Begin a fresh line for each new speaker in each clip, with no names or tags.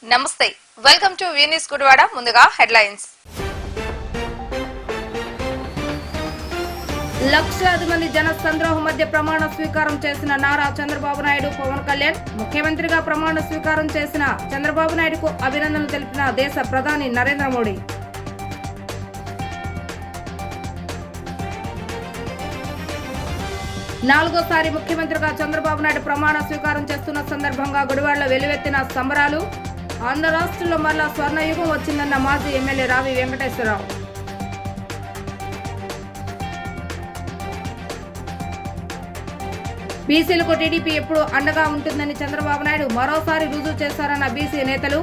నమస్తే, welcome to వీనిస్ Gudivada. ముందుగా headlines. లక్షలాది మంది జన సంద్రోహం మధ్య ప్రమాణ స్వీకారం చేసిన నారా చంద్రబాబు నాయుడు, పవన్ కళ్యాణ్. ముఖ్యమంత్రిగా ప్రమాణ స్వీకారం చేసిన చంద్రబాబు నాయుడుకు అభినందనలు తెలిపిన దేశ ప్రధాని నరేంద్ర మోడీ. నాలుగోసారి ముఖ్యమంత్రిగా చంద్రబాబు నాయుడు ప్రమాణ స్వీకారం చేస్తున్న సందర్భంగా గుడివాడలో వెలువెత్తిన సంబరాలు. ఆంధ్ర రాష్ట్రంలో మరలా స్వర్ణయుగం వచ్చిందన్న మాజీ ఎమ్మెల్యే రావి వెంకటేశ్వరరావు. బీసీలకు టీడీపీ ఎప్పుడు అండగా ఉంటుందని చంద్రబాబు నాయుడు మరోసారి రుజువు చేశారన్న బీసీ నేతలు.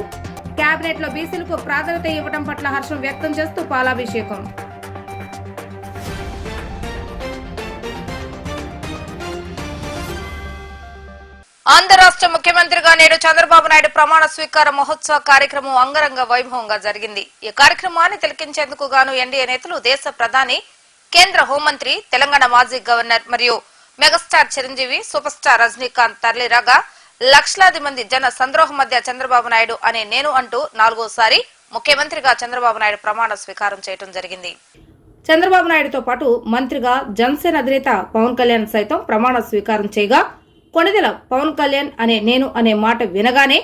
కేబినెట్ లో బీసీలకు ప్రాధాన్యత ఇవ్వడం పట్ల హర్షం వ్యక్తం చేస్తూ పాలాభిషేకం. ఆంధ్ర రాష్ట్ర ముఖ్యమంత్రిగా నేడు చంద్రబాబు నాయుడు ప్రమాణ స్వీకార మహోత్సవ కార్యక్రమం అంగరంగ వైభవంగా జరిగింది. ఈ కార్యక్రమాన్ని తిలకించేందుకు గాను ఎన్డీఏ నేతలు, దేశ ప్రధాని, కేంద్ర హోంమంత్రి, తెలంగాణ మాజీ గవర్నర్ మరియు megastar Chiranjeevi, super star Rajinikanth తరలిరాగా లక్షలాది మంది జన సంద్రోహం మధ్య చంద్రబాబు నాయుడు అనే నేను అంటూ నాలుగోసారి ముఖ్యమంత్రిగా చంద్రబాబు నాయుడు ప్రమాణ స్వీకారం చేయడం జరిగింది. చంద్రబాబు నాయుడుతో పాటు మంత్రిగా జనసేన అధినేత పవన్ కళ్యాణ్ సైతం ప్రమాణ స్వీకారం చేయగా కొణిదెల పవన్ కళ్యాణ్ అనే నేను అనే మాట వినగానే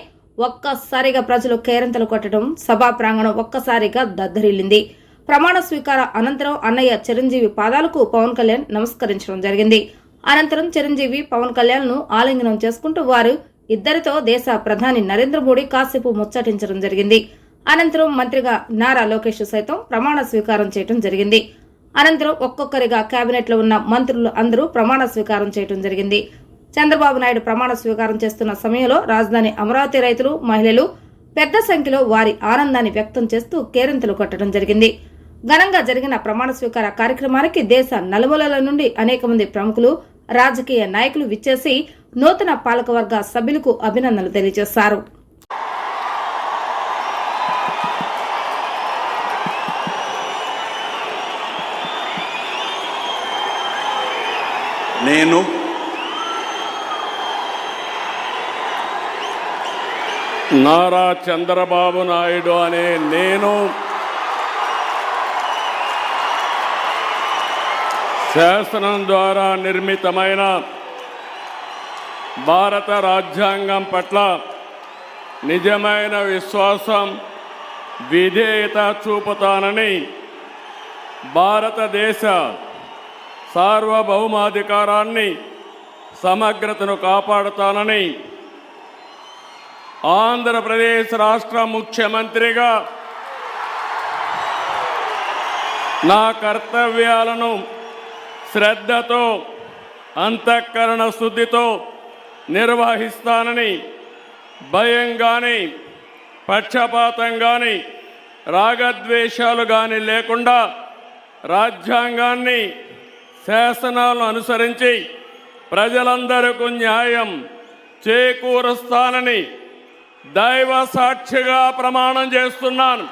ఒక్కసారిగా ప్రజలు కేరింతలు కొట్టడం, సభా ప్రాంగణం ఒక్కసారిగా దద్దరిల్లింది. ప్రమాణ స్వీకార అనంతరం అన్నయ్య చిరంజీవి పాదాలకు పవన్ కళ్యాణ్ నమస్కరించడం జరిగింది. అనంతరం చిరంజీవి పవన్ కళ్యాణ్ ను ఆలింగనం చేసుకుంటూ వారు ఇద్దరితో దేశ ప్రధాని నరేంద్ర మోడీ కాసేపు ముచ్చటించడం జరిగింది. అనంతరం మంత్రిగా నారా లోకేష్ సైతం ప్రమాణ స్వీకారం చేయడం జరిగింది. అనంతరం ఒక్కొక్కరిగా కేబినెట్ లో ఉన్న మంత్రులు అందరూ ప్రమాణ స్వీకారం చేయడం జరిగింది. చంద్రబాబు నాయుడు ప్రమాణ స్వీకారం చేస్తున్న సమయంలో రాజధాని అమరావతి రైతులు, మహిళలు పెద్ద సంఖ్యలో వారి ఆనందాన్ని వ్యక్తం చేస్తూ కేరింతలు కొట్టడం జరిగింది. ఘనంగా జరిగిన ప్రమాణ స్వీకార కార్యక్రమానికి దేశ నలుమూలల నుండి అనేక మంది ప్రముఖులు, రాజకీయ నాయకులు విచ్చేసి నూతన పాలకవర్గ సభ్యులకు అభినందనలు తెలియజేశారు.
నేను నారా చంద్రబాబు నాయుడు అనే నేను శాసనం ద్వారా నిర్మితమైన భారత రాజ్యాంగం పట్ల నిజమైన విశ్వాసం, విధేయత చూపుతానని, భారతదేశ సార్వభౌమాధికారాన్ని, సమగ్రతను కాపాడుతానని, ఆంధ్రప్రదేశ్ రాష్ట్ర ముఖ్యమంత్రిగా నా కర్తవ్యాలను శ్రద్ధతో, అంతఃకరణ శుద్ధితో నిర్వహిస్తానని, భయం కానీ, పక్షపాతం కానీ, రాగద్వేషాలు కానీ లేకుండా రాజ్యాంగాన్ని, శాసనాలను అనుసరించి ప్రజలందరికీ న్యాయం చేకూరుస్తానని దైవ సాక్షిగా ప్రమాణం చేస్తున్నాను.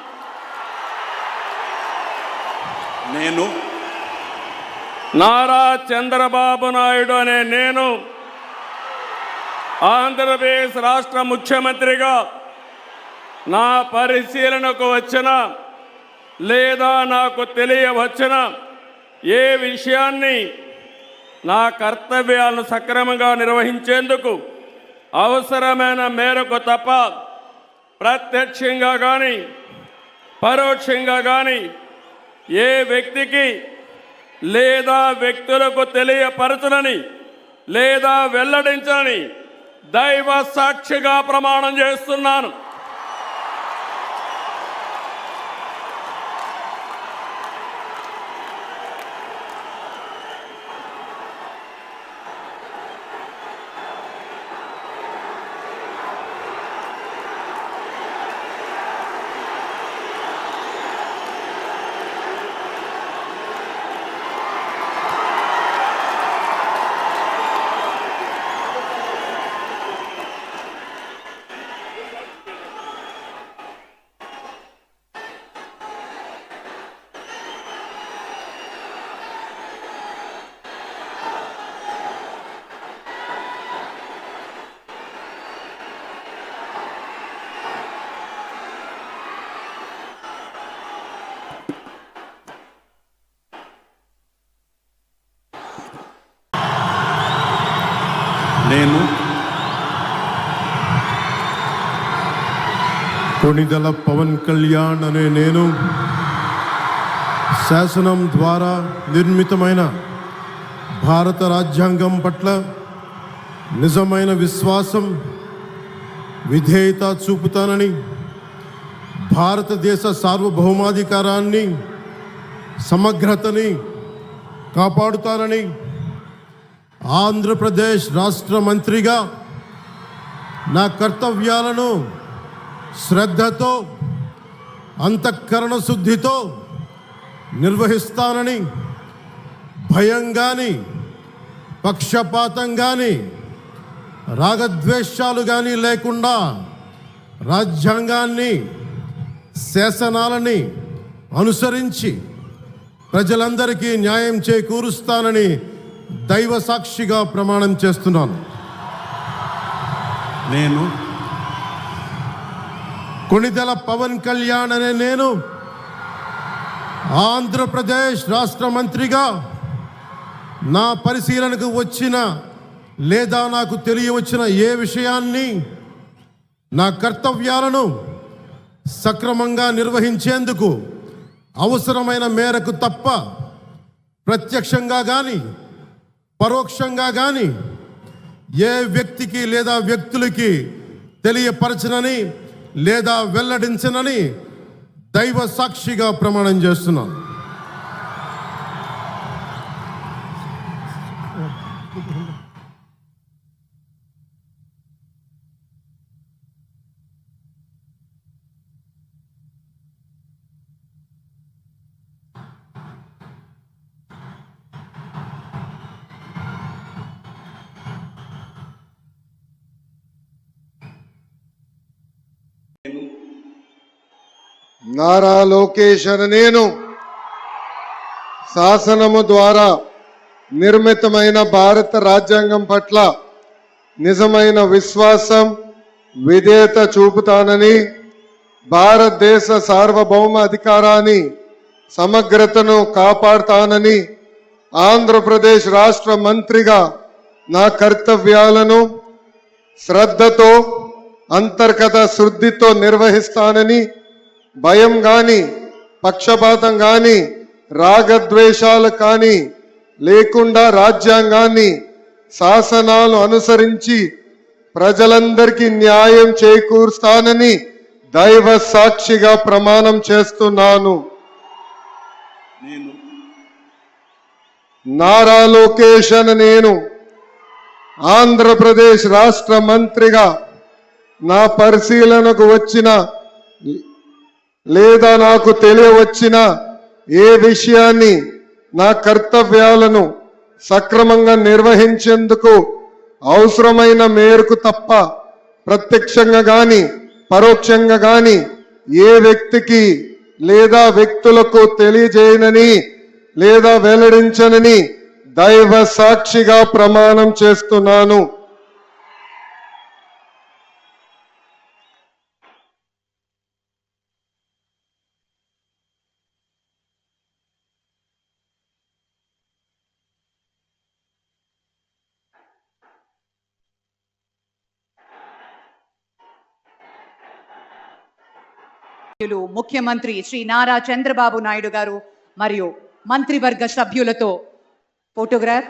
నేను నారా చంద్రబాబు నాయుడు అనే నేను ఆంధ్రప్రదేశ్ రాష్ట్ర ముఖ్యమంత్రిగా నా పరిశీలనకు వచ్చిన లేదా నాకు తెలియవచ్చిన ఏ విషయాన్ని నా కర్తవ్యాలను సక్రమంగా నిర్వహించేందుకు అవసరమైన మేరకు తప్ప ప్రత్యక్షంగా కానీ పరోక్షంగా కానీ ఏ వ్యక్తికి లేదా వ్యక్తులకు తెలియపరచనని లేదా వెల్లడించని దైవ సాక్షిగా ప్రమాణం చేస్తున్నాను.
నేను
కొణిదెల పవన్ కళ్యాణ్ అనే నేను శాసనం ద్వారా నిర్మితమైన భారత రాజ్యాంగం పట్ల నిజమైన విశ్వాసం విధేయత చూపుతానని, భారతదేశ సార్వభౌమాధికారాన్ని సమగ్రతని కాపాడుతానని, ఆంధ్రప్రదేశ్ రాష్ట్ర మంత్రిగా నా కర్తవ్యాలను శ్రద్ధతో అంతఃకరణ శుద్ధితో నిర్వహిస్తానని, భయం కానీ పక్షపాతం కానీ రాగద్వేషాలు కానీ లేకుండా రాజ్యాంగాన్ని శాసనాలని అనుసరించి ప్రజలందరికీ న్యాయం చేకూరుస్తానని దైవ సాక్షిగా ప్రమాణం చేస్తున్నాను.
నేను
కొణిదెల పవన్ కళ్యాణ్ అనే నేను ఆంధ్రప్రదేశ్ రాష్ట్ర మంత్రిగా నా పరిశీలనకు వచ్చిన లేదా నాకు తెలియవచ్చిన ఏ విషయాన్ని, నా కర్తవ్యాలను సక్రమంగా నిర్వహించేందుకు అవసరమైన మేరకు తప్ప ప్రత్యక్షంగా కానీ పరోక్షంగా కానీ ఏ వ్యక్తికి లేదా వ్యక్తులకి తెలియపరచనని లేదా వెల్లడించనని దైవ సాక్షిగా ప్రమాణం చేస్తున్నాను.
నారా లోకేష్ అనే నేను శాసనము ద్వారా నిర్మితమైన భారత రాజ్యాంగం పట్ల నిజమైన విశ్వాసం విధేయత చూపుతానని, భారతదేశ సార్వభౌమ అధికారాన్ని సమగ్రతను కాపాడుతానని, ఆంధ్రప్రదేశ్ రాష్ట్ర మంత్రిగా నా కర్తవ్యాలను శ్రద్ధతో అంతర్గత శుద్ధితో నిర్వహిస్తానని, భయం కానీ పక్షపాతం కానీ రాగద్వేషాలు కానీ లేకుండా రాజ్యాంగాన్ని శాసనాలు అనుసరించి ప్రజలందరికీ న్యాయం చేకూరుస్తానని దైవ సాక్షిగా ప్రమాణం చేస్తున్నాను. నారా లోకేష్ అనే నేను ఆంధ్రప్రదేశ్ రాష్ట్ర మంత్రిగా నా పరిశీలనకు వచ్చిన లేదా నాకు తెలియవచ్చిన ఏ విషయాన్ని, నా కర్తవ్యాలను సక్రమంగా నిర్వహించేందుకు అవసరమైన మేరకు తప్ప ప్రత్యక్షంగా కానీ పరోక్షంగా కానీ ఏ వ్యక్తికి లేదా వ్యక్తులకు తెలియజేయనని లేదా వెల్లడించనని దైవ సాక్షిగా ప్రమాణం చేస్తున్నాను.
ముఖ్యమంత్రి శ్రీ నారా చంద్రబాబు నాయుడు గారు మరియు మంత్రివర్గ సభ్యులతో ఫోటోగ్రాఫ్.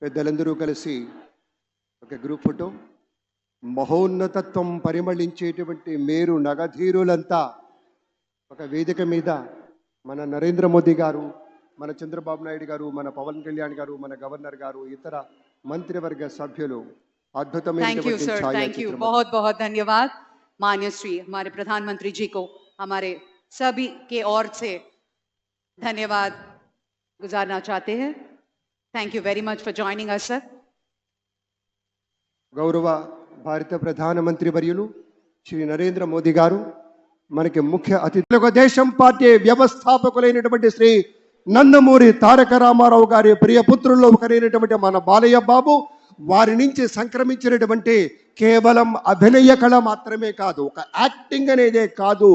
పెద్దలందరూ కలిసి ఒక గ్రూప్ ఫోటో. మహోన్నతత్వం పరిమళించేటువంటి మేరు నగధీరులంతా ఒక వేదిక మీద మన నరేంద్ర మోదీ గారు, మన చంద్రబాబు నాయుడు గారు, మన పవన్ కళ్యాణ్ గారు, మన గవర్నర్ గారు, ఇతర మంత్రివర్గ సభ్యులు
thank you sir, thank you, बहुत बहुत धन्यवाद माननीय श्री हमारे प्रधानमंत्री जी को हमारे सभी के ओर से धन्यवाद गुजारना चाहते हैं. Thank you very much for joining us sir.
గౌరవ భారత ప్రధానమంత్రి వర్యులు శ్రీ నరేంద్ర మోదీ గారు మనకి ముఖ్య అతిథులుగా దేశం పార్టీ వ్యవస్థాపకులైనటువంటి శ్రీ నందమూరి తారక రామారావు గారి ప్రియ పుత్రుల్లో ఒకరైనటువంటి మన బాలయ్య బాబు వారి నుంచి సంక్రమించినటువంటి కేవలం అభినయ కళ మాత్రమే కాదు, ఒక యాక్టింగ్ అనేదే కాదు,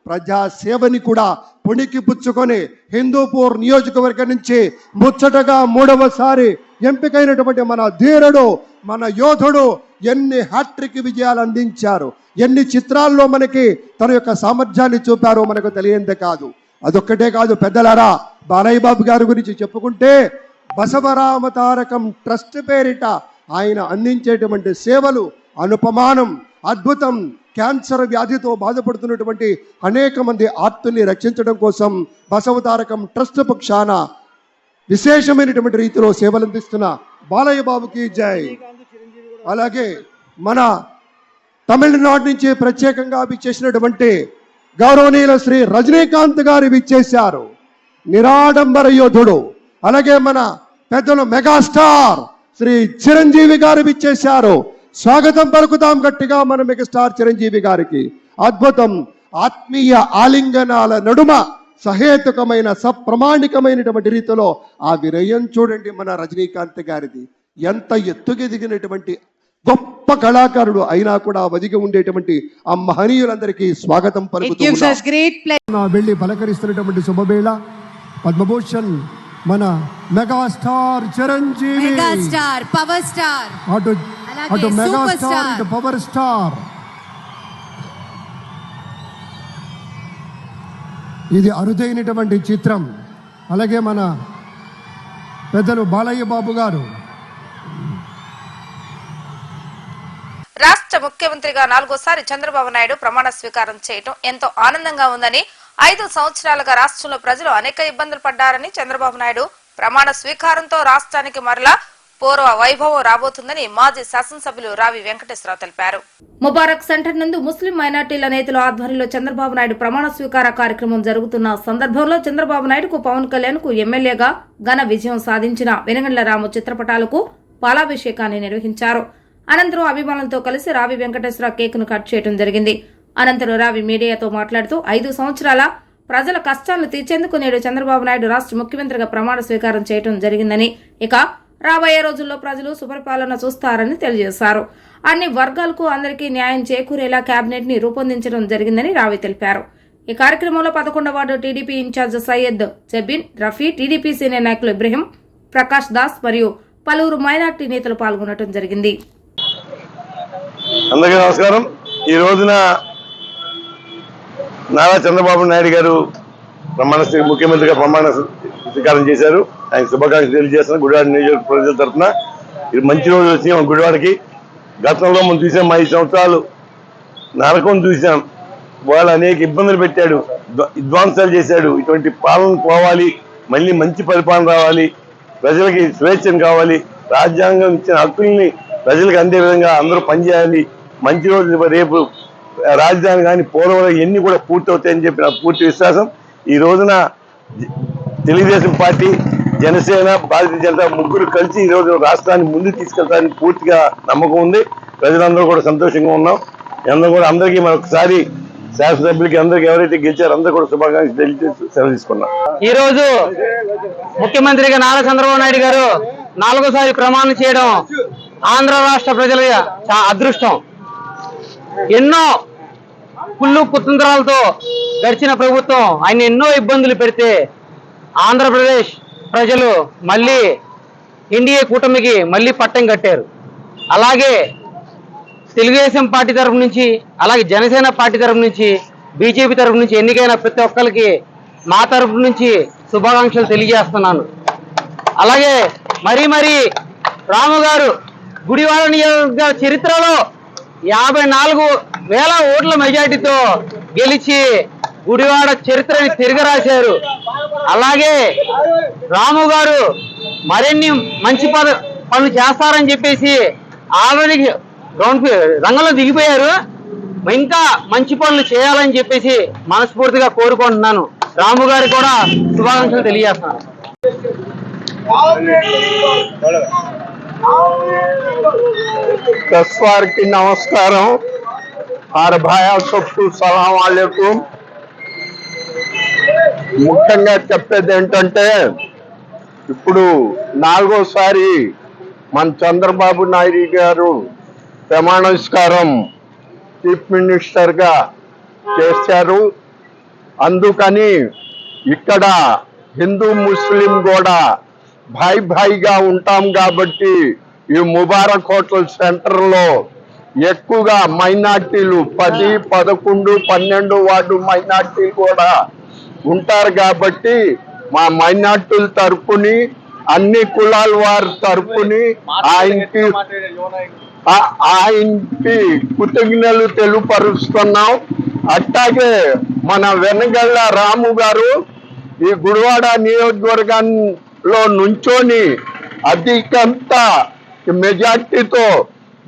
ప్రజా సేవని కూడా పుణికి పుచ్చుకొని హిందూపూర్ నియోజకవర్గం నుంచి ముచ్చటగా 3వసారి ఎంపికైనటువంటి మన ధీరుడు, మన యోధుడు ఎన్ని హ్యాట్రిక్ విజయాలు అందించారు, ఎన్ని చిత్రాల్లో మనకి తన యొక్క సామర్థ్యాన్ని చూపారో మనకు తెలియందే కాదు. అదొక్కటే కాదు పెద్దలారా, బాలయ్య బాబు గారి గురించి చెప్పుకుంటే బసవరామ తారకం ట్రస్ట్ పేరిట ఆయన అందించేటువంటి సేవలు అనుపమానం, అద్భుతం. క్యాన్సర్ వ్యాధితో బాధపడుతున్నటువంటి అనేక మంది ఆర్తుల్ని రక్షించడం కోసం బసవతారకం ట్రస్ట్ పక్షాన విశేషమైనటువంటి రీతిలో సేవలు అందిస్తున్న బాలయ్య బాబుకి జై. అలాగే మన తమిళనాడు నుంచి ప్రత్యేకంగా విచ్చేసినటువంటి గౌరవనీయుల శ్రీ రజనీకాంత్ గారు విచ్చేశారు, నిరాడంబర యోధుడు. అలాగే మన పెద్దలు మెగాస్టార్ శ్రీ చిరంజీవి గారు విచ్చేశారు. స్వాగతం పలుకుతాం గట్టిగా మన మెగాస్టార్ చిరంజీవి గారికి. అద్భుతం. ఆత్మీయ ఆలింగనాల నడుమ సహేతుకమైన సప్రమాణికమైనటువంటి రీతిలో ఆ వినయం చూడండి మన రజనీకాంత్ గారిది. ఎంత ఎత్తుకెదిగినటువంటి గొప్ప కళాకారుడు అయినా కూడా ఒదిగి ఉండేటువంటి ఆ మహనీయులందరికీ స్వాగతం పలుకుతూ వెళ్ళి పలకరిస్తున్నటువంటి శుభవేళ పద్మభూషణ్ మన megastar Chiranjeevi,
megastar power star,
అటు మెగాస్టార్ ఇటు పవర్ స్టార్. ఇది అరుదైనటువంటి చిత్రం. అలాగే మన పెద్దలు బాలయ్య బాబు గారు
రాష్ట్ర ముఖ్యమంత్రిగా 4వసారి చంద్రబాబు నాయుడు ప్రమాణ స్వీకారం చేయడం ఎంతో ఆనందంగా ఉందని, 5 సంవత్సరాలుగా రాష్ట్రంలో ప్రజలు అనేక ఇబ్బందులు పడ్డారని, చంద్రబాబు నాయుడు ప్రమాణ స్వీకారంతో రాష్ట్రానికి మరలా పూర్వ వైభవం రాబోతుందని మాజీ శాసనసభ్యులు రావి వెంకటేశ్వరరావు తెలిపారు. ముబారక్ సెంటర్ నందు ముస్లిం మైనార్టీల నేతల ఆధ్వర్యంలో చంద్రబాబు నాయుడు ప్రమాణ స్వీకార కార్యక్రమం జరుగుతున్న సందర్భంలో చంద్రబాబు నాయుడుకు, పవన్ కళ్యాణ్ కు ఎమ్మెల్యేగా ఘన విజయం సాధించిన వెనగండ్ల రాము చిత్రపటాలకు పాలాభిషేకాన్ని నిర్వహించారు. అనంతరం అభిమానులతో కలిసి రావి వెంకటేశ్వరరావు కేక్ ను కట్ చేయడం జరిగింది. అనంతరం రావి మీడియాతో మాట్లాడుతూ 5 సంవత్సరాల ప్రజల కష్టాలను తీర్చేందుకు నేడు చంద్రబాబు నాయుడు రాష్ట్ర ముఖ్యమంత్రిగా ప్రమాణ స్వీకారం చేయడం జరిగిందని, ఇక రాబోయే రోజుల్లో ప్రజలు సుపరిపాలన చూస్తారని తెలియజేశారు. అన్ని వర్గాలకు అందరికీ న్యాయం చేకూరేలా కేబినెట్ ని రూపొందించడం జరిగిందని రావి తెలిపారు. ఈ కార్యక్రమంలో 11వ ward TDP incharge Syed Jabeen, Rafi, TDP senior నాయకులు ఇబ్రహీం, ప్రకాష్ దాస్ మరియు పలువురు మైనార్టీ నేతలు పాల్గొనడం జరిగింది.
అందరికీ నమస్కారం. ఈ రోజున నారా చంద్రబాబు నాయుడు గారు ముఖ్యమంత్రిగా ప్రమాణ స్వీకారం చేశారు. ఆయన శుభాకాంక్షలు తెలియజేస్తున్నాం గుడివాడ నియోజకవర్గ ప్రజల తరఫున. ఇది మంచి రోజు వచ్చినాం గుడివాడకి. గతంలో మనం చూసాం 5 సంవత్సరాలు నరకం చూసాం. వాళ్ళు అనేక ఇబ్బందులు పెట్టాడు, విధ్వంసాలు చేశాడు. ఇటువంటి పాలన పోవాలి, మళ్ళీ మంచి పరిపాలన రావాలి, ప్రజలకి స్వేచ్ఛను కావాలి, రాజ్యాంగం ఇచ్చిన హక్కుల్ని ప్రజలకు అందే విధంగా అందరూ పనిచేయాలి. మంచి రోజు రేపు రాజధాని కానీ పోలవరం ఎన్ని కూడా పూర్తి అవుతాయని చెప్పి నాకు పూర్తి విశ్వాసం. ఈ రోజున తెలుగుదేశం పార్టీ, జనసేన, భారతీయ జనతా ముగ్గురు కలిసి ఈ రోజు రాష్ట్రాన్ని ముందుకు తీసుకెళ్తారని పూర్తిగా నమ్మకం ఉంది. ప్రజలందరూ కూడా సంతోషంగా ఉన్నాం. అందరికీ మరొకసారి శాసనసభ్యులకి అందరికీ ఎవరైతే గెలిచారో అందరూ కూడా శుభాకాంక్షలు తెలియజేసి సెలవు తీసుకున్నాం.
ఈ రోజు ముఖ్యమంత్రిగా నారా చంద్రబాబు నాయుడు గారు 4వసారి ప్రమాణం చేయడం ఆంధ్ర రాష్ట్ర ప్రజల అదృష్టం. ఎన్నో కుళ్ళు కుతంత్రాలతో గడిచిన ప్రభుత్వం ఆయన ఎన్నో ఇబ్బందులు పెడితే ఆంధ్రప్రదేశ్ ప్రజలు మళ్ళీ ఎన్డీఏ కూటమికి మళ్ళీ పట్టం కట్టారు. అలాగే తెలుగుదేశం పార్టీ తరఫు నుంచి, అలాగే జనసేన పార్టీ తరఫు నుంచి, బీజేపీ తరఫు నుంచి ఎన్నికైన ప్రతి ఒక్కరికి మా తరఫు నుంచి శుభాకాంక్షలు తెలియజేస్తున్నాను. అలాగే మరీ రాము గారు గుడివాడ నియోజకవర్గ చరిత్రలో 54,000 ఓట్ల మెజార్టీతో గెలిచి గుడివాడ చరిత్రని తిరగరాశారు. అలాగే రాము గారు మరిన్ని మంచి పనులు చేస్తారని చెప్పేసి ఆల్రెడీ రంగంలో దిగిపోయారు. ఇంకా మంచి పనులు చేయాలని చెప్పేసి మనస్ఫూర్తిగా కోరుకుంటున్నాను. రాము గారికి కూడా శుభాకాంక్షలు తెలియజేస్తున్నాను.
दस వారికి నమస్కారం. ఆరు భాయా సబ్కు సలాం అలైకుం. ముఖ్యంగా చెప్పేది ఏంటంటే, ఇప్పుడు 4వసారి మన చంద్రబాబు నాయుడు గారు
ప్రమాణస్కారం చీఫ్ మినిస్టర్గా చేశారు. అందుకని ఇక్కడ హిందూ ముస్లిం కూడా భాయిగా ఉంటాం కాబట్టి ఈ ముబారక్ హోటల్ సెంటర్లో ఎక్కువగా మైనార్టీలు 10, 11, 12 వార్డు మైనార్టీలు కూడా ఉంటారు కాబట్టి మా మైనార్టీల తరపుని అన్ని కులాల వారి తరపుని ఆయనకి కృతజ్ఞతలు తెలుపరుస్తున్నాం. అట్లాగే మన వెనగళ్ళ రాము గారు ఈ గుడివాడ నియోజకవర్గంలో నుంచొని అధికంత మెజార్టీతో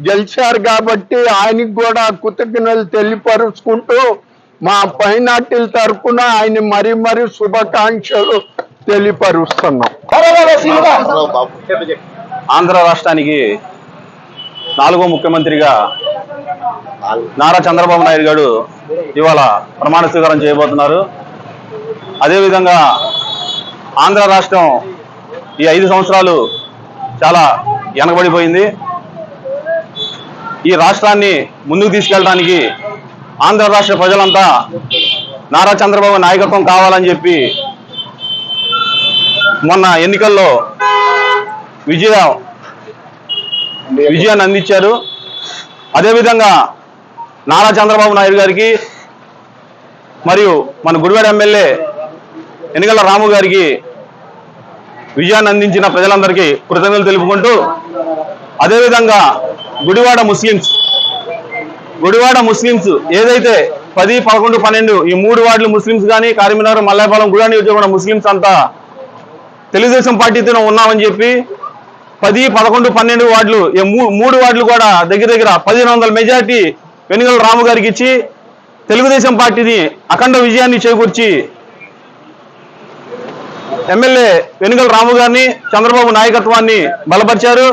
గెలిచారు కాబట్టి ఆయనకి కూడా కృతజ్ఞతలు తెలియపరుచుకుంటూ మా మైనార్టీల తరఫున ఆయన మరీ శుభాకాంక్షలు తెలియపరుస్తున్నాం.
ఆంధ్ర రాష్ట్రానికి 4వ ముఖ్యమంత్రిగా నారా చంద్రబాబు నాయుడు గారు ఇవాళ ప్రమాణ స్వీకారం చేయబోతున్నారు. అదేవిధంగా ఆంధ్ర రాష్ట్రం ఈ 5 సంవత్సరాలు చాలా వెనకబడిపోయింది. ఈ రాష్ట్రాన్ని ముందుకు తీసుకెళ్ళడానికి ఆంధ్ర రాష్ట్ర ప్రజలంతా నారా చంద్రబాబు నాయకత్వం కావాలని చెప్పి మొన్న ఎన్నికల్లో విజయాన్ని అందించారు. అదేవిధంగా నారా చంద్రబాబు నాయుడు గారికి మరియు మన గుడివాడ ఎమ్మెల్యే వెనగళ్ళ రాము గారికి విజయాన్ని అందించిన ప్రజలందరికీ కృతజ్ఞతలు తెలుపుకుంటూ, అదేవిధంగా గుడివాడ ముస్లిమ్స్ ఏదైతే 10, 11, 12 ఈ 3 వార్డులు ముస్లిమ్స్ కానీ కారిమినగర్, మల్లాయపాలెం, గుడివాడ నియోజకవర్గం ముస్లిమ్స్ అంతా తెలుగుదేశం పార్టీతో ఉన్నామని చెప్పి 10, 11, 12 వార్డులు ఈ 3 వార్డులు కూడా దగ్గర 1500 మెజార్టీ వెనగళ్ళ రాము గారికి ఇచ్చి తెలుగుదేశం పార్టీని అఖండ విజయాన్ని చేకూర్చి ఎమ్మెల్యే వెనగళ్ళ రాము గారిని, చంద్రబాబు నాయకత్వాన్ని బలపరిచారు.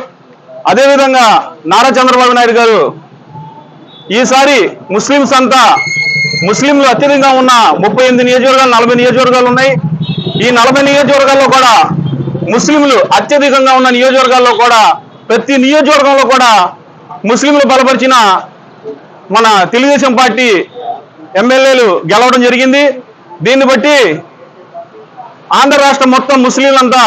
అదేవిధంగా నారా చంద్రబాబు నాయుడు గారు ఈసారి ముస్లింలు అత్యధికంగా ఉన్న 38 నియోజకవర్గాలు, 40 నియోజకవర్గాలు ఉన్నాయి. ఈ 40 నియోజకవర్గాల్లో కూడా ముస్లింలు అత్యధికంగా ఉన్న నియోజకవర్గాల్లో కూడా ప్రతి నియోజకవర్గంలో కూడా ముస్లింలు బలపరిచిన మన తెలుగుదేశం పార్టీ ఎమ్మెల్యేలు గెలవడం జరిగింది. దీన్ని బట్టి ఆంధ్ర రాష్ట్రం మొత్తం ముస్లింలంతా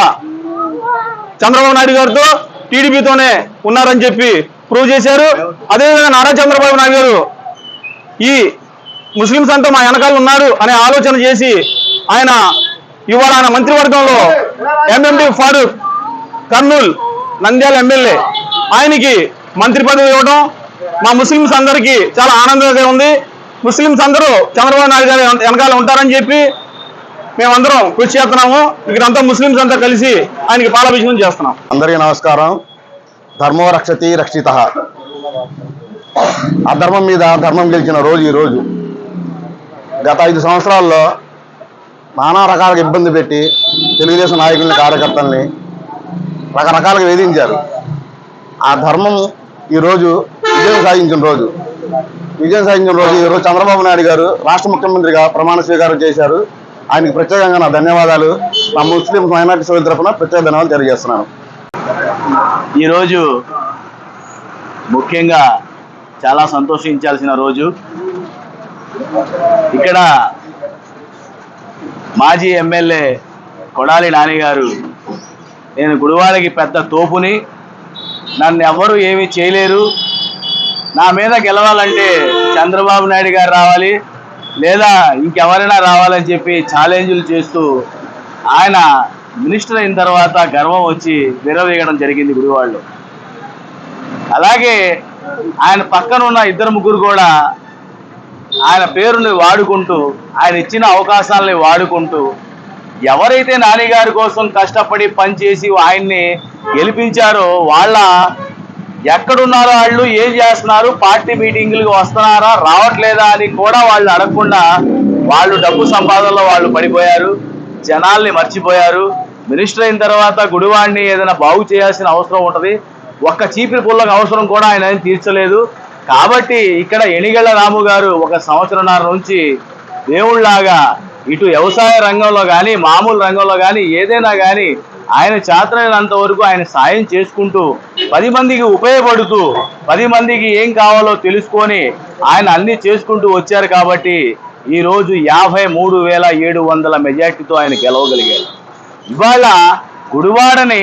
చంద్రబాబు నాయుడు గారితో టీడీపీతోనే ఉన్నారని చెప్పి ప్రూవ్ చేశారు. అదేవిధంగా నారా చంద్రబాబు నాయుడు గారు ఈ ముస్లింస్ అంతా మా వెనకాల ఉన్నారు అనే ఆలోచన చేసి ఆయన ఇవాళ ఆయన మంత్రివర్గంలో ఎంఎండి ఫారూక్ కర్నూల్ నంద్యాల ఎమ్మెల్యే ఆయనకి మంత్రి పదవి ఇవ్వడం మా ముస్లింస్ అందరికీ చాలా ఆనందంగా ఉంది. ముస్లింస్ అందరూ చంద్రబాబు నాయుడు గారు వెనకాల ఉంటారని చెప్పి మేమందరం కృషి చేస్తున్నాము. ఇక్కడంతా ముస్లింస్ అంతా కలిసి ఆయనకి పాలాభిషేకం చేస్తున్నాం.
అందరికీ నమస్కారం. ధర్మో రక్షతి రక్షిత. అధర్మం మీద ధర్మం గెలిచిన రోజు ఈ రోజు. గత 5 సంవత్సరాల్లో నానా రకాలుగా ఇబ్బంది పెట్టి తెలుగుదేశం నాయకుల్ని, కార్యకర్తల్ని రకరకాలుగా వేధించారు. ఆ ధర్మం ఈరోజు విజయం సాధించిన రోజు. ఈరోజు చంద్రబాబు నాయుడు గారు రాష్ట్ర ముఖ్యమంత్రిగా ప్రమాణ స్వీకారం చేశారు. ఆయనకి ప్రత్యేకంగా నా ధన్యవాదాలు. మా ముస్లిం మైనార్టీ సోదరుల తరఫున ప్రత్యేక ధన్యవాదాలు తెలియజేస్తున్నాను.
ఈరోజు ముఖ్యంగా చాలా సంతోషించాల్సిన రోజు. ఇక్కడ మాజీ ఎమ్మెల్యే కొడాలి నాని గారు, నేను గుడివాడకి పెద్ద తోపుని, నన్ను ఎవరు ఏమీ చేయలేరు, నా మీద గెలవాలంటే చంద్రబాబు నాయుడు గారు రావాలి లేదా ఇంకెవరైనా రావాలని చెప్పి ఛాలెంజ్లు చేస్తూ ఆయన మినిస్టర్ అయిన తర్వాత గర్వం వచ్చి విరవీగడం జరిగింది గుడివాడలో. అలాగే ఆయన పక్కన ఉన్న 2-3 కూడా ఆయన పేరుని వాడుకుంటూ, ఆయన ఇచ్చిన అవకాశాలని వాడుకుంటూ, ఎవరైతే నానిగారి కోసం కష్టపడి పనిచేసి ఆయన్ని గెలిపించారో వాళ్ళ ఎక్కడున్నారో, వాళ్ళు ఏం చేస్తున్నారు, పార్టీ మీటింగులకు వస్తున్నారా రావట్లేదా అని కూడా వాళ్ళు అడగకుండా వాళ్ళు డబ్బు సంపాదనలో వాళ్ళు పడిపోయారు, జనాల్ని మర్చిపోయారు. మినిస్టర్ అయిన తర్వాత గుడివాడిని ఏదైనా బాగు చేయాల్సిన అవసరం ఉంటుంది. ఒక్క చీపిరి పుల్లకు అవసరం కూడా ఆయన తీర్చలేదు. కాబట్టి ఇక్కడ ఎనిగళ్ళ రాము గారు 1 సంవత్సరంన్నర నుంచి దేవుళ్లాగా ఇటు వ్యవసాయ రంగంలో కానీ, మామూలు రంగంలో కానీ, ఏదైనా కానీ ఆయన చేతనైనంత వరకు ఆయన సాయం చేసుకుంటూ 10 మందికి ఉపయోగపడుతూ 10 మందికి ఏం కావాలో తెలుసుకొని ఆయన అన్ని చేసుకుంటూ వచ్చారు కాబట్టి ఈరోజు 53,700 మెజార్టీతో ఆయన గెలవగలిగారు. ఇవాళ గుడివాడని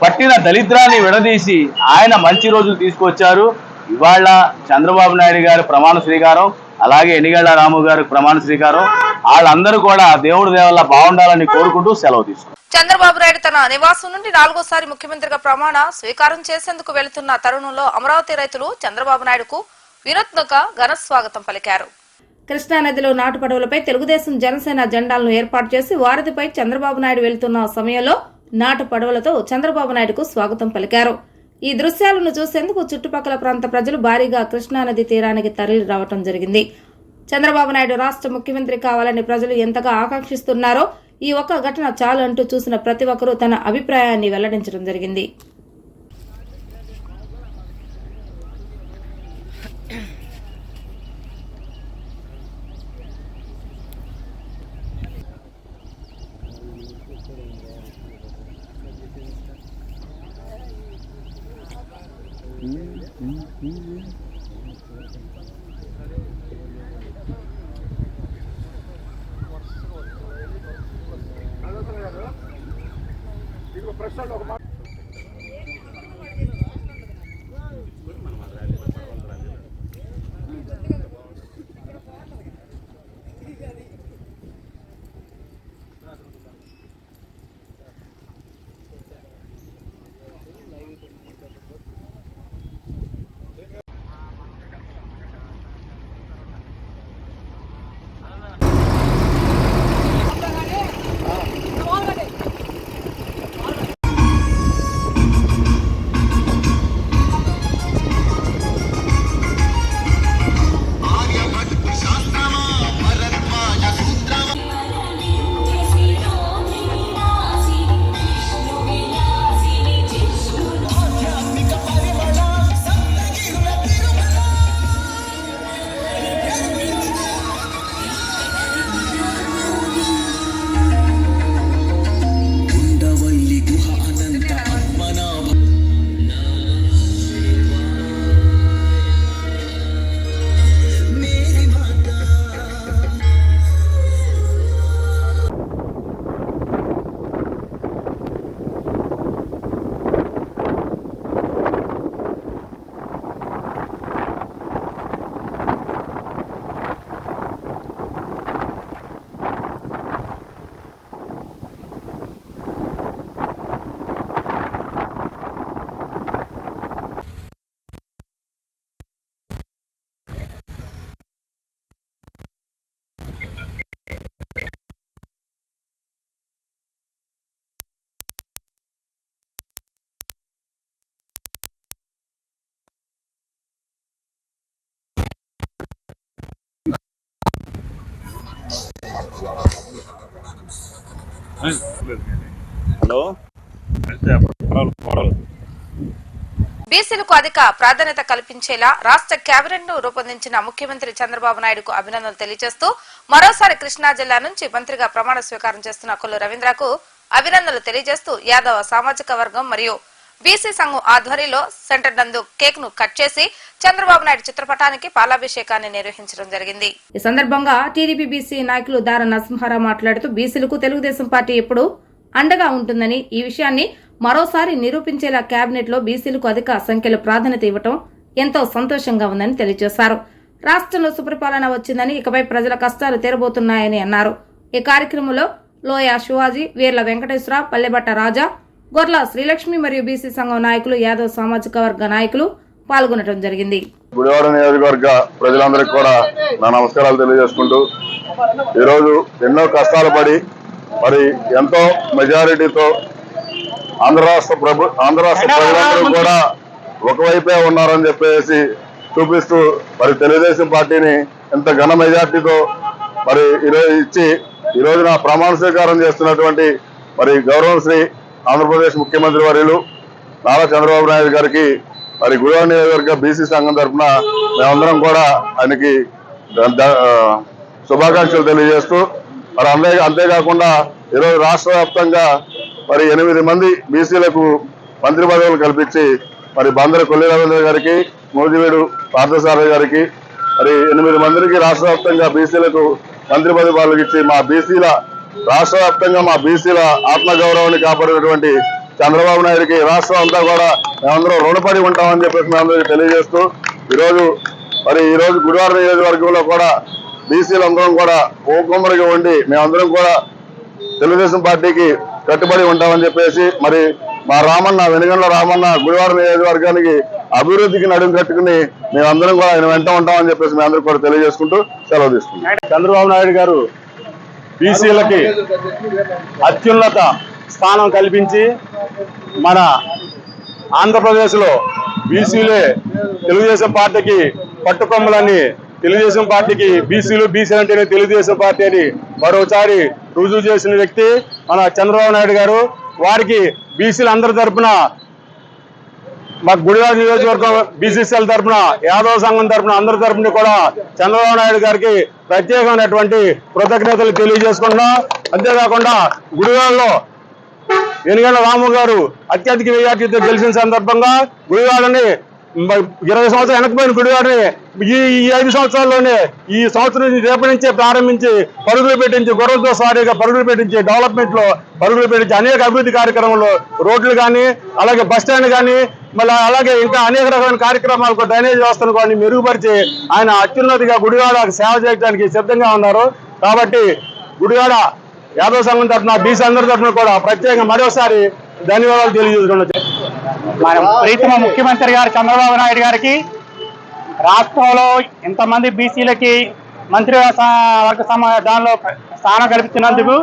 పట్టిన దళిద్రాన్ని విడదీసి ఆయన మంచి రోజులు తీసుకొచ్చారు. ఇవాళ చంద్రబాబు నాయుడు గారి ప్రమాణ స్వీకారం, అలాగే ఎన్నిగళ్ల రాము గారి ప్రమాణ స్వీకారం. వాళ్ళందరూ కూడా దేవుడి దేవల్ల బాగుండాలని కోరుకుంటూ సెలవు తీసుకున్నారు.
చంద్రబాబు నాయుడు తన నివాసం నుండి 4వసారి ముఖ్యమంత్రిగా ప్రమాణ స్వీకారం చేసేందుకు వెళుతున్న తరుణంలో అమరావతి రైతులు చంద్రబాబు నాయుడుకు వినూత్నంగా ఘన స్వాగతం పలికారు. కృష్ణానదిలో నాటు పడవలపై తెలుగుదేశం జనసేన జెండాలను ఏర్పాటు చేసి వారధిపై చంద్రబాబు నాయుడు వెళుతున్న సమయంలో నాటు పడవలతో చంద్రబాబు నాయుడుకు స్వాగతం పలికారు. ఈ దృశ్యాలను చూసేందుకు చుట్టుపక్కల ప్రాంత ప్రజలు భారీగా కృష్ణానది తీరానికి తరలి రావడం జరిగింది. చంద్రబాబు నాయుడు రాష్ట్ర ముఖ్యమంత్రి కావాలని ప్రజలు ఎంతగా ఆకాంక్షిస్తున్నారో ఈ ఒక్క ఘటన చాలు అంటూ చూసిన ప్రతి ఒక్కరూ తన అభిప్రాయాన్ని వెల్లడించడం జరిగింది. బీసీలకు అధిక ప్రాధాన్యత కల్పించేలా రాష్ట్ర కేబినెట్ ను రూపొందించిన ముఖ్యమంత్రి చంద్రబాబు నాయుడుకు అభినందనలు తెలియజేస్తూ మరోసారి కృష్ణా జిల్లా నుంచి మంత్రిగా ప్రమాణ స్వీకారం చేస్తున్న కొల్లు రవీంద్రకు అభినందనలు తెలియజేస్తూ యాదవ సామాజిక వర్గం మరియు బీసీ సంఘం ఆధ్వర్యంలో సెంటర్ నందు కేక్ ను కట్ చేసి చంద్రబాబు నాయుడు చిత్రపటానికి పాలాభిషేకాన్ని నిర్వహించడం జరిగింది. ఈ సందర్భంగా టీడీపీ బీసీ నాయకులు దార నరసింహారావు మాట్లాడుతూ బీసీలకు తెలుగుదేశం పార్టీ ఎప్పుడు అండగా ఉంటుందని, ఈ విషయాన్ని మరోసారి నిరూపించేలా కేబినెట్ లో బీసీలకు అధిక సంఖ్యలో ప్రాధాన్యత ఇవ్వటం ఎంతో సంతోషంగా ఉందని తెలియజేశారు. రాష్ట్రంలో సుపరిపాలన వచ్చిందని, ఇకపై ప్రజల కష్టాలు తీరబోతున్నాయని అన్నారు. ఈ కార్యక్రమంలో లోయ శివాజీ, వీర్ల వెంకటేశ్వర, పల్లెబట్ట రాజా, గొర్ల శ్రీలక్ష్మి మరియు బీసీ సంఘం నాయకులు, యాదవ్ సామాజిక వర్గ నాయకులు పాల్గొనడం జరిగింది.
గుడివాడ నియోజకవర్గ ప్రజలందరికీ కూడా నా నమస్కారాలు తెలియజేసుకుంటూ, ఈరోజు ఎన్నో కష్టాలు పడి మరి ఎంతో మెజారిటీతో ఆంధ్ర రాష్ట్ర ప్రజలందరూ కూడా ఒకవైపే ఉన్నారని చెప్పేసి చూపిస్తూ మరి తెలుగుదేశం పార్టీని ఎంత ఘన మెజార్టీతో మరి ఈ రోజున ప్రమాణ స్వీకారం చేస్తున్నటువంటి మరి గౌరవ శ్రీ ఆంధ్రప్రదేశ్ ముఖ్యమంత్రి వర్యులు నారా చంద్రబాబు నాయుడు గారికి మరి గుడివాడ నియోజకవర్గ బీసీ సంఘం తరఫున మేమందరం కూడా ఆయనకి శుభాకాంక్షలు తెలియజేస్తూ మరి అంతేకాకుండా
ఈరోజు రాష్ట్ర వ్యాప్తంగా మరి 8 మంది బీసీలకు మంత్రి పదవులు కల్పించి మరి బందరు కొల్లి రవీంద్ర గారికి, మోదివేడు పార్థసారథి గారికి మరి 8 మందికి రాష్ట్ర వ్యాప్తంగా బీసీలకు మంత్రి పదవులు ఇచ్చి మా బీసీల రాష్ట్ర వ్యాప్తంగా మా బీసీల ఆత్మగౌరవాన్ని కాపాడినటువంటి చంద్రబాబు నాయుడికి రాష్ట్రం అంతా కూడా మేమందరం రుణపడి ఉంటామని చెప్పేసి మేమందరికీ తెలియజేస్తూ ఈరోజు గుడివాడ నియోజకవర్గంలో కూడా బీసీలందరం కూడా ఓకొమ్మరిగా ఉండి మేమందరం కూడా తెలుగుదేశం పార్టీకి కట్టుబడి ఉంటామని చెప్పేసి మరి మా రామన్న వెనుగండ్ల రామన్న గుడివాడ నియోజకవర్గానికి అభివృద్ధికి నడుము కట్టుకుని మేమందరం కూడా ఆయన వెంట ఉంటామని చెప్పేసి మేమందరం కూడా తెలియజేసుకుంటూ సెలవు తీసుకుంటాం.
చంద్రబాబు నాయుడు గారు బీసీలకి అత్యున్నత స్థానం కల్పించి మన ఆంధ్రప్రదేశ్లో బీసీలే తెలుగుదేశం పార్టీకి పట్టుకొమ్మలని, తెలుగుదేశం పార్టీకి బీసీలు అంటేనే తెలుగుదేశం పార్టీ అని మరోసారి రుజువు చేసిన వ్యక్తి మన చంద్రబాబు నాయుడు గారు. వారికి బీసీలు అందరి తరఫున, మా గుడివాడ నియోజకవర్గం బీసీసీఎల్ తరఫున, యాదవ సంఘం తరఫున అందరి తరఫున కూడా చంద్రబాబు నాయుడు గారికి ప్రత్యేకమైనటువంటి కృతజ్ఞతలు తెలియజేసుకుంటున్నాం. అంతేకాకుండా గుడివాడలో వెనుగండ్ల రాము గారు అత్యధిక మెజార్టీతో గెలిచిన సందర్భంగా గుడివాడని 20 సంవత్సరాలు వెనకపోయిన గుడివాడని ఈ 5 సంవత్సరాల్లోనే ఈ సంవత్సరం రేపటి నుంచే ప్రారంభించి పరుగులు పెట్టించి గుర్రంతో సారీగా పరుగులు పెట్టించి డెవలప్మెంట్ లో పరుగులు పెట్టించి అనేక అభివృద్ధి కార్యక్రమాలు, రోడ్లు కానీ అలాగే బస్ స్టాండ్ కానీ మళ్ళీ అలాగే ఇంకా అనేక రకమైన కార్యక్రమాలకు డ్రైనేజ్ వ్యవస్థను కానీ మెరుగుపరిచి ఆయన అత్యున్నతిగా గుడివాడ సేవ చేయడానికి సిద్ధంగా ఉన్నారు. కాబట్టి గుడివాడ యాదవ సంఘం తరఫున బీసీ అందరి తరఫున కూడా ప్రత్యేకంగా మరోసారి ధన్యవాదాలు తెలియజేసుకున్నాం.
మన ప్రీతమ ముఖ్యమంత్రి గారు చంద్రబాబు నాయుడు గారికి రాష్ట్రంలో ఇంతమంది బీసీలకి మంత్రివర్గ దానిలో స్థానం కల్పించినందుకు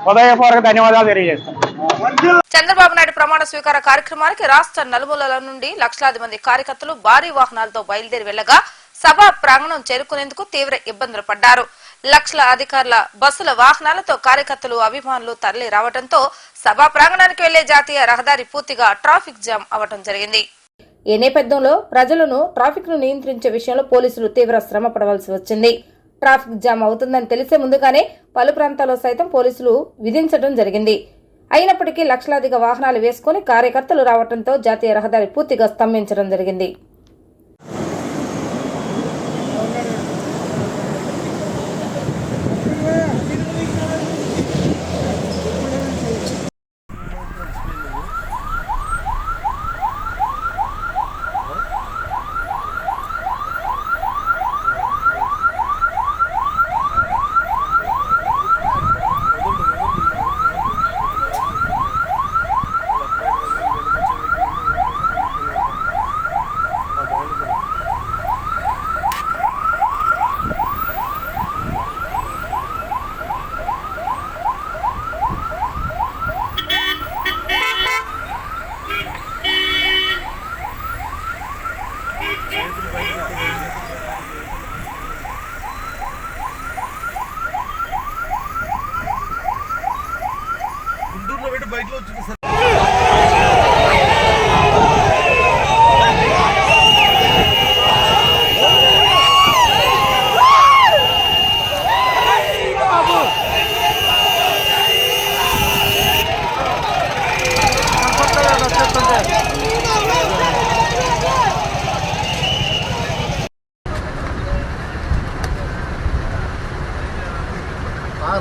హృదయపూర్వక ధన్యవాదాలు తెలియజేస్తున్నాం.
చంద్రబాబు నాయుడు ప్రమాణ స్వీకార కార్యక్రమానికి రాష్ట్ర నలుమూలల నుండి లక్షలాది మంది కార్యకర్తలు భారీ వాహనాలతో బయలుదేరి వెళ్లగా సభా ప్రాంగణం చేరుకునేందుకు తీవ్ర ఇబ్బందులు పడ్డారు. లక్షల అధికారుల బస్సుల వాహనాలతో కార్యకర్తలు, అభిమానులు తరలి రావడంతో సభా ప్రాంగణానికి వెళ్లే జాతీయ రహదారి పూర్తిగా ట్రాఫిక్ జామ్ అవడం జరిగింది. ఈ నేపథ్యంలో ప్రజలను ట్రాఫిక్ ను నియంత్రించే విషయంలో పోలీసులు తీవ్ర శ్రమ పడవలసి వచ్చింది. ట్రాఫిక్ జామ్ అవుతుందని తెలిసే ముందుగానే పలు ప్రాంతాల్లో సైతం పోలీసులు విధించడం జరిగింది. అయినప్పటికీ లక్షలాదిగా వాహనాలు వేసుకుని కార్యకర్తలు రావడంతో జాతీయ రహదారి పూర్తిగా స్తంభించడం జరిగింది.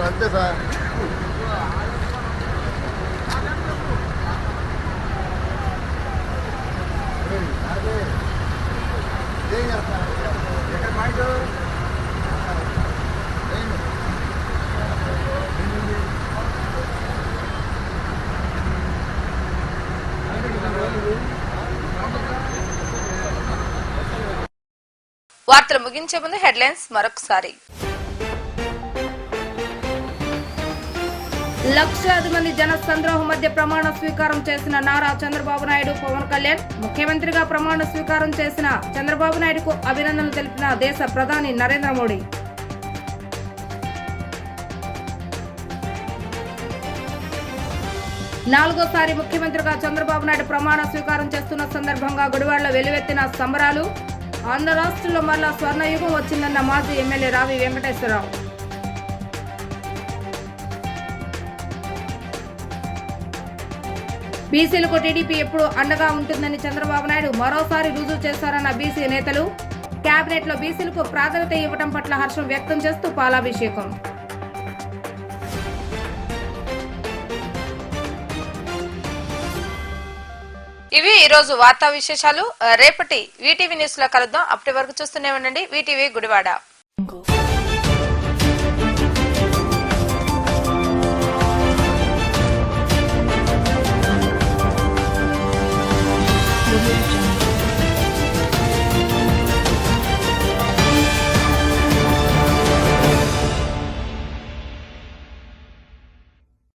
అంతే సార్.
వార్తలు ముగించే ముందు హెడ్లైన్స్ మరొకసారి. లక్షలాది మంది జన సంద్రోహం మధ్య ప్రమాణ స్వీకారం చేసిన నారా చంద్రబాబు నాయుడు, పవన్ కళ్యాణ్. ముఖ్యమంత్రిగా ప్రమాణ స్వీకారం చేసిన చంద్రబాబు నాయుడుకు అభినందనలు తెలిపిన దేశ ప్రధాని నరేంద్ర మోడీ. నాలుగోసారి ముఖ్యమంత్రిగా చంద్రబాబు నాయుడు ప్రమాణ స్వీకారం చేస్తున్న సందర్భంగా గుడివాడలో వెలువెత్తిన సంబరాలు. ఆంధ్ర రాష్ట్రంలో మరలా స్వర్ణయుగం వచ్చిందన్న మాజీ ఎమ్మెల్యే రావి వెంకటేశ్వరరావు. బీసీలకు టీడీపీ ఎప్పుడు అండగా ఉంటుందని చంద్రబాబు నాయుడు మరోసారి రుజువు చేశారన్న బీసీ నేతలు. కేబినెట్ లో బీసీలకు ప్రాధాన్యత ఇవ్వడం పట్ల హర్షం వ్యక్తం చేస్తూ పాలాభిషేకం. ఇవి ఈ రోజు వార్తా విశేషాలు. రేపటి వీటీవీ న్యూస్ లో కలుద్దాం. అప్పటి వరకు చూస్తూనే ఉండండి వీటీవీ గుడివాడ.